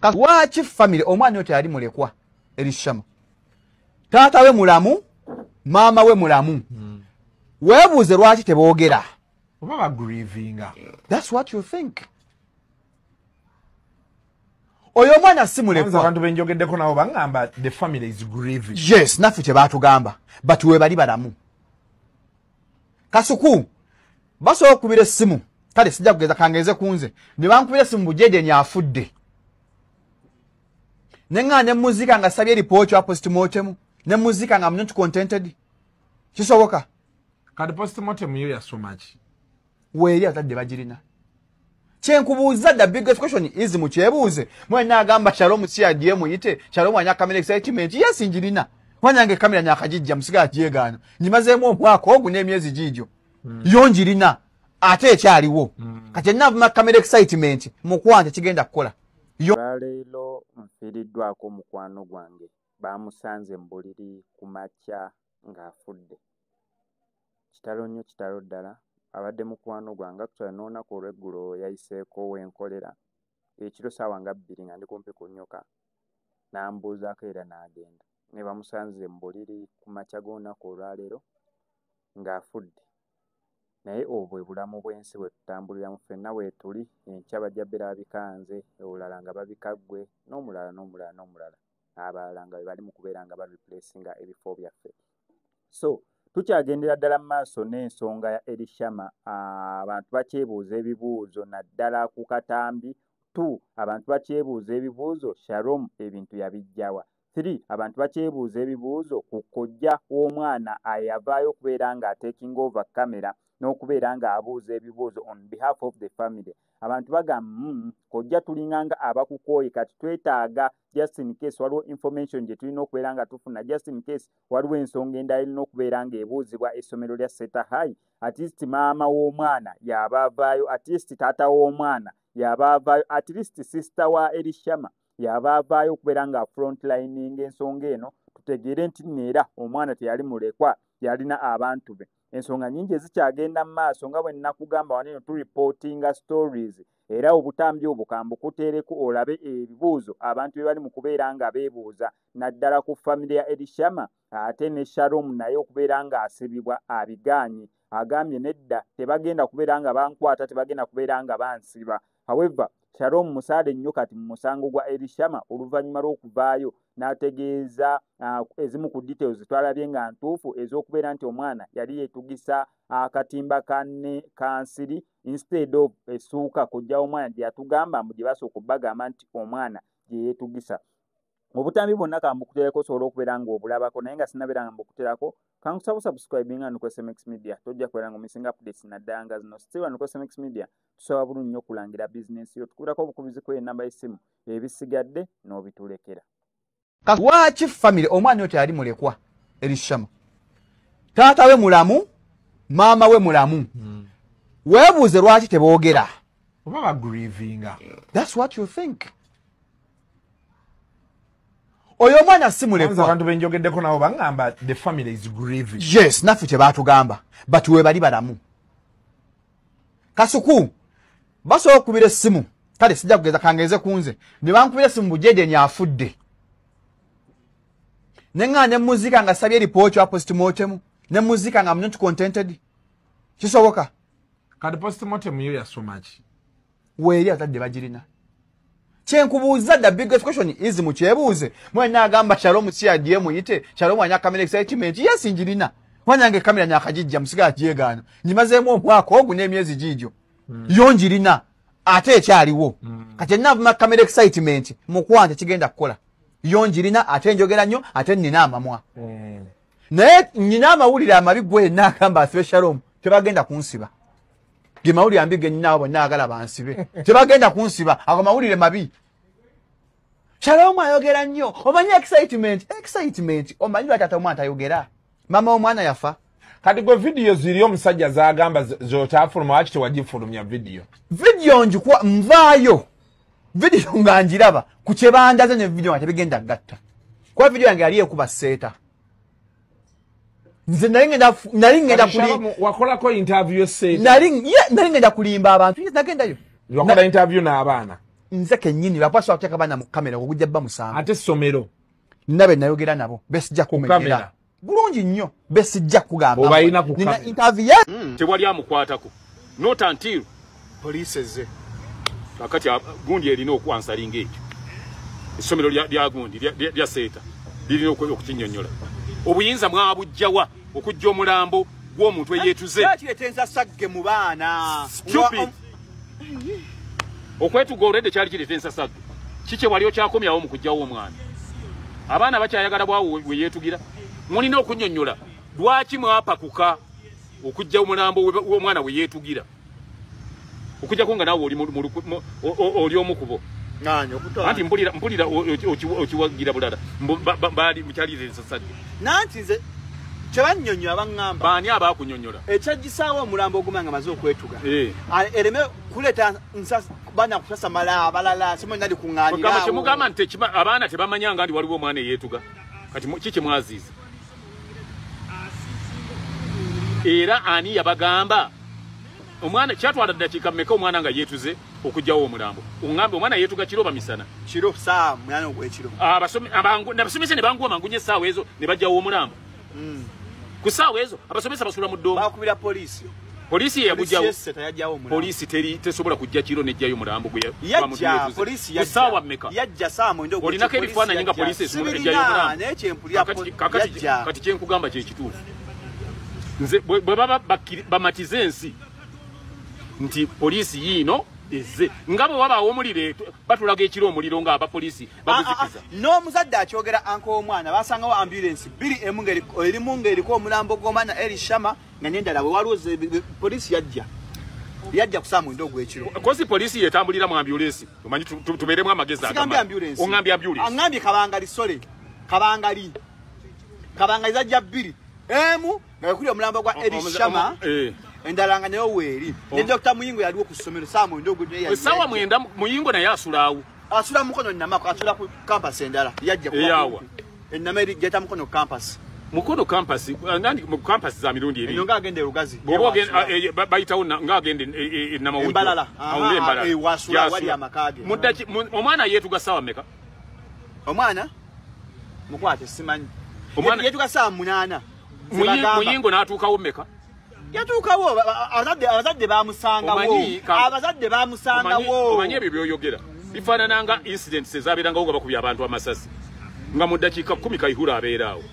Lwaki family omwana oyo teyali mulekwa Elishama? Taata we mulamu, mama we mulamu. Weebuuze lwaki teboogera? Oba grieving. That's what you think. Oyo mwana si mulekwa. Abantu benjogeddeko nabo bangamba the family is grieving. Yes, naffe kye baatugamba. But we bali balamu. Kasuku basobola okubira essimu. Kale sijja kugeza kangeze kunze. Ne bankubira essimu bujeje nyafudde. Nenga ne muzika nga sabye report ya postmortem. Ne muzika nga not contented. Kisoboka. Kadi postmortem yo ya so much. Weeri atadde bagirina. Kyenkubuuza the biggest question is mukyebuuze. Mwena agamba Shalom si agiye muyite. Shalom anya camera excitement. Yes njirina. Wanyange kamera nyakajijja musiga ajegaana. Nyimazeemu omwaka ogwo n'emyezi gijo. Yonjirina ate ekyaliwo. Kati navuma kamera excitement mukwanje kigenda kukola. Leero nfiiriddwako mukwano gwange bamusanze mbuliri ku makya ng'afudde. Kitalo nnyo kitalo ddala abadde mukwano gwange actually n'olunaku olw'eggulo yayiseeko wenkolera ekiro ssaawa nga 2 nga ndi kumpi kunnyoka n'ambuuzaako era n'agenda ne bamusanze mbuliri ku makya g'olunaku olwaleero ng'afudde. Naye obwo bulamu bw'ensi bwe tutambuliramu ffenna weetuli enkya bajja birabikanze olulala nga babikaggwe n'omulala abalala nga bali mu kubeera nga bareplacinga ebifo byaffe. So tukyagendera ddala mu maaso n'ensonga ya Elishama. Abantu bakyebuuza ebibuuzo naddala ku katambi. 2 abantu bakyebuuza ebibuuzo Shalom ebintu yabijjawa. 3 abantu bakyebuuza ebibuuzo ku kojja w'omwana ayavaayo okubeera nga taking over camera n'okubeera nga abuuza ebibuuzo on behalf of the family. Abantu bagamba kojja tulinganga abakukooyi kati twetaaga just in case waliwo information gye tulina okubeera nga tufuna just in case waliwo ensonga endala erina okubeera ng'ebuuzibwa essomero lya Seta High. At least maama w'omwana yaba avaayo, at least taata w'omwana yaba avaayo, at least sister wa Elishama yaba avaayo okubeera nga frontlining ensonga eno tutegeere nti neera omwana teyali mulekwa yalina abantu be. Ensonga nyingi ezikyagenda mu maaso nga bwe nnakugamba waneno tureportinga stories era obutambi obukambu kuteereko olabe ebibuuzo abantu be bali mu kubeera nga beebuuza naddala ku family ya Elishama ate ne Shalom naye okubeera nga asibibwa abigaanye. Agambye nedda tebagenda kubeera nga bankwata, tebagenda kubeera nga bansiba. However, Shalom musaade nnyo kati mu musango gwa Elishama oluvannyuma lw'okuvaayo n'ategeeza ezimu ku details twalabye nga ntuufu ez'okubeera nti omwana yali yeetugisa akatimba ka nsiri instead of essuuka kojja omwana gye yatugamba mbu gye basooka obbagamba nti omwana gye yeetugisa. Obutambi bwonna kambukutereko osobola okubeera ng'obulabako naye nga sinnabeera nga mbukuterako kankusaba subscribe nga nuko SMX Media tojja kubeera ng'omising updates naddala nga zino. Still nuko SMX Media tusaba bulungi nnyo okulangira bizinensi yo tukulirako obukubizi ku ennamba y'essimu ebisigadde n'obitulekera. Lwaki family omwana oyo teyali mulekwa Elishama? Taata we mulamu, mama we mulamu. Weebuuze lwaki teboogera? Oba grieving. That's what you think. Oyo mwana si mulekwa. Abantu benjogeddeko nabo bangamba the family is grieving. Yes, naffe kye baatugamba. But we bali balamu. Kasuku basobola okubira essimu. Kale sijja kugeza kangeze kunze. Ne bankubira essimu bujeje nyafudde. Nenga ne muzika nga sabye report ya postmortem. Ne muzika nga not contented. Kisoboka. Kadi postmortem yo ya so much. Weeri atadde bagirina. Kyenkubuuza the biggest question is mukyebuuze. Mwena agamba Shalom si agiye muyite. Shalom anya camera excitement. Yes njirina. Wanyange kamera nyakajijja musiga ajegaana. Nyimazeemu omwaka ogwo n'emyezi gijo. Yonjirina ate ekyaliwo. Kati navuma kamera excitement mukwanje kigenda kukola. Yonjirina ate njogera nnyo ate nnina amamwa. Naye nnina amawulire amabi gwe n'agamba asibe Shalom tebagenda kunsiba. Ge mawulire ambige nnina abo naagala bansibe. Tebagenda kunsiba ago mawulire mabi. Shalom ayogera nnyo omanyi excitement omanyi lwaki omwana ayogera. Mama omwana yafa. Kati gwe video ziri omusajja zagamba zotafuluma waki tewagifulumya video. Video njukwa nvaayo. Video nga njiraba ku kyebandaze ne video nga tebigenda gatta. Kwa video yange yali ekuba seeta. Nze nali ngenda kuli wakolako interview seeta. Nali ngenda kulimba abantu nagenda yo. Wakola interview n'abaana. nze kennyini bapaswa kuteeka baana mu kamera okujja bba musango ate somero nabe nayogera nabo besijja kumegera bulungi nnyo besijja kugamba obayina ku nina kamera interview tewali amukwatako not until police ze kakati gundi erina okwansalinga ekyo essomero lya gundi lya seeta lirina okukinyonnyola obuyinza mwabujjawa okujja omulambo gw'omuntu eyeetuze kiretenza sagge mu baana okwetuga olwedde kyali kiretensa sagge kike wali okyakomyawo mu kujjawo omwana abaana bakyayagala bwawo we yeetugira mulina okunnyonnyola lwaki mwapakuka okujja omulambo w'omwana we yeetugira okujjako nga naawe oli omukubo anti mpulira okiwagira bulala baali mukyaliretensa sagge nanti nze kyebannyonnyola baŋŋamba baani abaakunnyonnyola ekyagisaawo omulambo oguma nga maze okwetuga ereme kuleeta bana kusasamala abalala simonali kuŋŋaanira kyemugamba nti abaana tebamanyanga ndi waliwo omwana eyeetuga kati kiki mwaziiza era ani yabagamba omwana kyatwala ddakiika mmeka omwana nga yeetuze okujjawo omulambo oŋŋambe omwana yeetuga kiro bamisana kiro saa 8 ogw'ekiro abasomesa ne banguwa mangunye essaawa ezo ne bajjawo omulambo ku ssaawa ezo abasomesa basula mu ddoomu bakubira poliisi yagujjawo poliisi tesobola kujja kiro nejjayo omulambo ku ssaawa mmeka olinako ebifaananyi nga poliisi esobola ejjayo omulambo kati kyenkugamba kyekituufu nze bwe baba bamatize ensi nti poliisi yiino eze nga bwe wabaawo omuliro batulaga ekiro omuliro ng'abapoliisi baguzikiza n'omuzadde akyogera anko omwana basangawo ambulensi bbiri erimu ng'eriko omulambo gw'omwana Elishama nga n'endala bwe waliwo poliisi yajja ku saa 9 ogw'ekiro kozi poliisi yetambulira mu ambulensi omanyi tubeeremu amagezi oŋŋambye ambulensi aŋŋambye kabangali sole kabangali zajja bbiri emu nga wekuli omulambo gwa Elishama endala nga nayo weeri ne Dr. Muyingo yaliwo ku ssomero saa 9 ogw'ekiro essaawa 9 Muyingo naye asulaawo asula mukono namako asula ku campus endala yajja kuyawa ennama eri jeta mukono campus nandi mu campus za mirundi eri nga agende Lugazi bayitawo nga agende namawujjo embalala wasula wali amakage omwana yeetuga ssaawa mmeka omwana mukwate simanyi yeetuga saa 8 Muyingo n'atuukawo mmeka yatuukawo abazadde bamusangawo omanyi ebyo byoyogera bifaanana nga incidents ezabeerangawo nga bakubya abantu amasasi nga mu ddakiika 10 Kayihura abeeraawo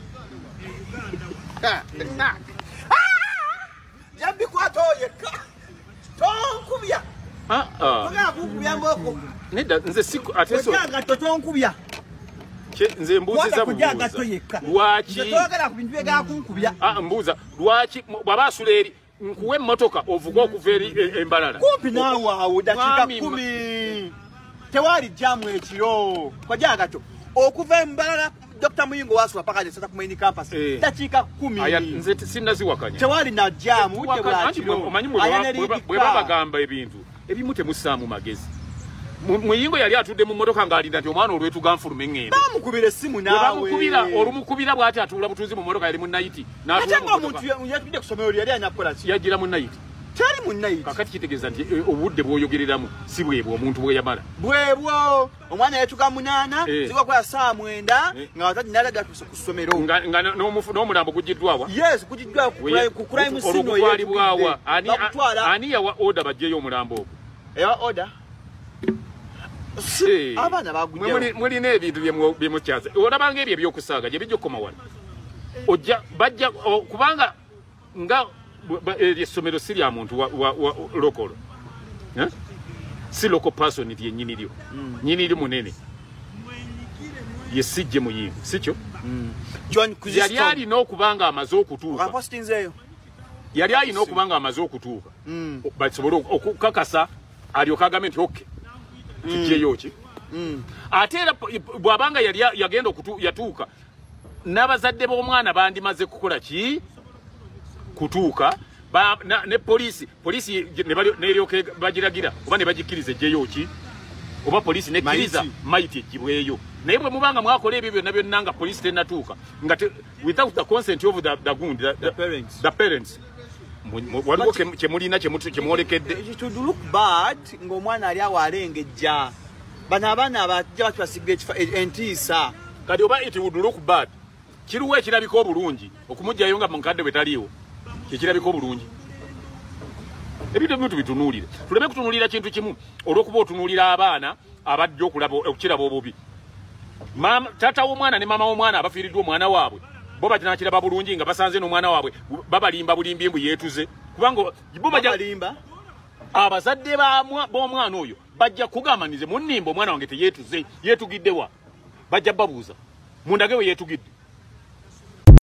yabikwata oyeka tonkubya kukubya mboko nedda nze ate tonkubya nze mbuuziza mbuuza lwaki bw'aba asula eri nkuwa emmotoka ovuga okuva eri embalala kumpi naawe awo dakiika 10 tewali jamu ekiro kwajagato okuva embalala Dr. Muyingo wasula paka nesata ku main campus dakiika 10 nze sinnaziwakanya tewali na jamu omanyi bwe babagamba ebintu ebimu temussaamu magezi Muyingo yali atudde mu mmotoka ng'alinda nti omwana olwetuga nfuluma eŋŋende bamukubira essimu naawe olumukubira bw'ati atuula butuuzi mu mmotoka yali mu nayiti ate ng'omuntu yatudde ku ssomero lyali anyakukola ki yajjira mu nayiti kyali mu nayiti kakati kitegeeza nti obudde bw'oyogereramu si bwebwo omuntu bwe yamala bwebwo omwana yetuga 8 zigwakola saa 9 nga bazadde nalaga ku ssomero nga n'omulambo gugiddwawa yes gugiddwa ku crime scene olugwalibwawa ani yawa oda bajjeyo omulambo ogwo ewa oda abaana bagujja mulina ebintu byemukyaza olabanga ebyo ebyokusaaga gye bijja okukoma wano bajja kubanga nga essomero si lya muntu wa lokolo si local person lyennyini lyo nnyini li munene ye sijje Muyingo sikyo yali alina okubanga amaze okutuuka yali alina okubanga amaze okutuuka basobole okukakasa alyoka agambe nti oke kijjeyo ki ate era bw'abanga yagenda yatuuka n'abazadde b'omwana bandimaze kukola ki kutuuka ne poliisi neryoka bagiragira oba ne bagikkiriza ejjeyo ki oba poliisi nekkiriza mayiti ejjibweyo naye bwe mubanga mwakola ebyo byonna byonna nga poliisi tennatuuka nga without the consent of the parents waliwo kyemulina kyemwolekedde to look bad ng'omwana ali awo alengejja bana abaana abajja batwasiga entiisa kati oba it would look bad kiruwe kirabiko bulungi okumujjayo nga munkadde betaliiwo kikirabiko bulungi ebintu bitunulira tuleme kutunulira kintu kimu olwokuba otunulira abaana abajja okukiraba obubi tata w'omwana ne mama w'omwana abafiiriddwa omwana waabwe bo bakinakiraba bulungi nga basanze n'omwana waabwe babalimba bulimbi mbu yeetuze kubanga bo balimba abazadde b'omwana oyo bajja kugamanize munnimba omwana wange teyeetuze yeetugiddewa bajja babuuza mundage we yeetugidde